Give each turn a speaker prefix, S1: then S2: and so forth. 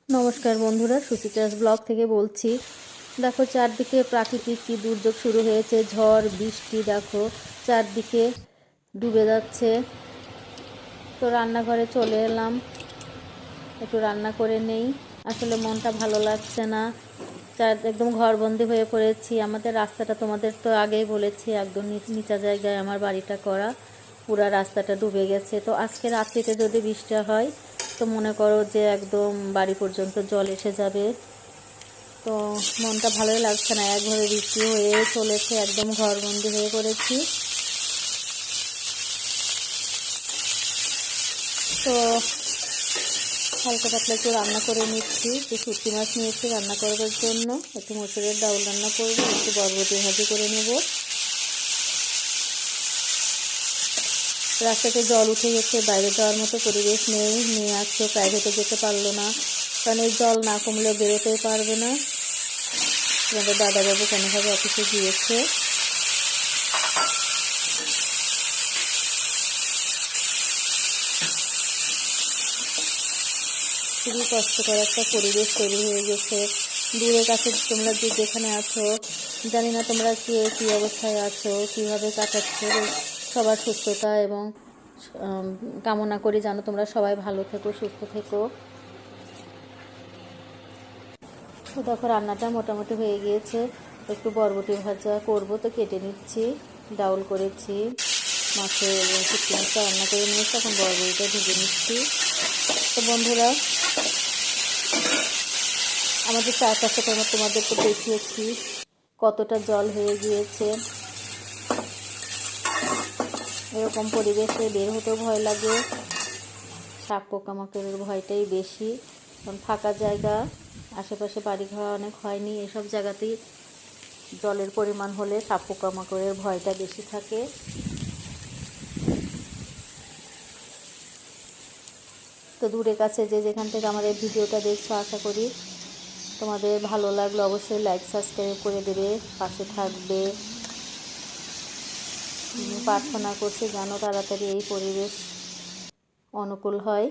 S1: নমস্কার বন্ধুরা, সুচিত্রাস ব্লগ থেকে বলছি। দেখো চারদিকে প্রাকৃতিক কি দুর্যোগ শুরু হয়েছে, ঝড় বৃষ্টি। দেখো চারদিকে ডুবে যাচ্ছে। তো রান্নাঘরে চলে এলাম, একটু রান্না করে নেই। আসলে মনটা ভালো লাগছে না, একদম ঘরবন্দি হয়ে পড়েছি। আমাদের রাস্তাটা তোমাদের তো আগেই বলেছি, একদম নিচা জায়গায় আমার বাড়িটা করা। পুরা রাস্তাটা ডুবে গেছে। তো আজকে রাত্রিতে যদি বৃষ্টি হয় তো মনে করো যে একদম বাড়ি পর্যন্ত জল এসে যাবে। তো মনটা ভালোই লাগছে না, একভাবে বৃষ্টি হয়ে চলেছে, একদম ঘরবন্দি হয়ে পড়েছি। তো হালকা পাতলা একটু রান্না করে নিচ্ছি। একটু শুটকি মাছ নিয়েছি রান্না করবার জন্য, একটু মসুরের ডাউল রান্না করবো, একটু বরবটি ভাজি করে নেব। রাস্তাতে জল উঠে গেছে, বাইরে যাওয়ার মতো পরিবেশ নেই। মেয়ে আজকে প্রাইভেটে যেতে পারলো না, কারণ এই জল না কমলে বেরোতেই পারবে না। তোমাদের দাদাবাবু কোনোভাবে অফিসে গিয়েছে। খুবই কষ্টকর একটা পরিবেশ তৈরি হয়ে গেছে। দূরের কাছে তোমরা যেখানে আছো, জানি না তোমরা কী অবস্থায় আছো, কীভাবে কাটাচ্ছ। সবার সুস্থতা এবং কামনা করি যেন তোমরা সবাই ভালো থেকো, সুস্থ থেকো। তো দেখো রান্নাটা মোটামুটি হয়ে গিয়েছে। একটু বরবটি ভাজা করব, তো কেটে নিচ্ছি। ডাউল করেছি, মাছের শুটকি মাছটা রান্না করে নিয়েছি, এখন বরবটিটা ভেজে নিচ্ছি। তো বন্ধুরা, আমাদের চারপাশে তোমাদেরকে দেখিয়েছি কতটা জল হয়ে গিয়েছে। এরকম পরিবেশে বের হতেও ভয় লাগে, সাপ পোকামাকড়ের ভয়টাই বেশি। কারণ ফাঁকা জায়গা, আশেপাশে বাড়িঘর অনেক হয়নি, এসব জায়গাতেই জলের পরিমাণ হলে সাপ পোকামাকড়ের ভয়টা বেশি থাকে। তো দূরে কাছে যেখান থেকে আমার এই ভিডিওটা দেখছো, আশা করি তোমাদের ভালো লাগলে অবশ্যই লাইক সাবস্ক্রাইব করে দেবে, পাশে থাকবে। প্রার্থনা করছি যেন তাড়াতাড়ি এই পরিবেশ অনুকূল হয়।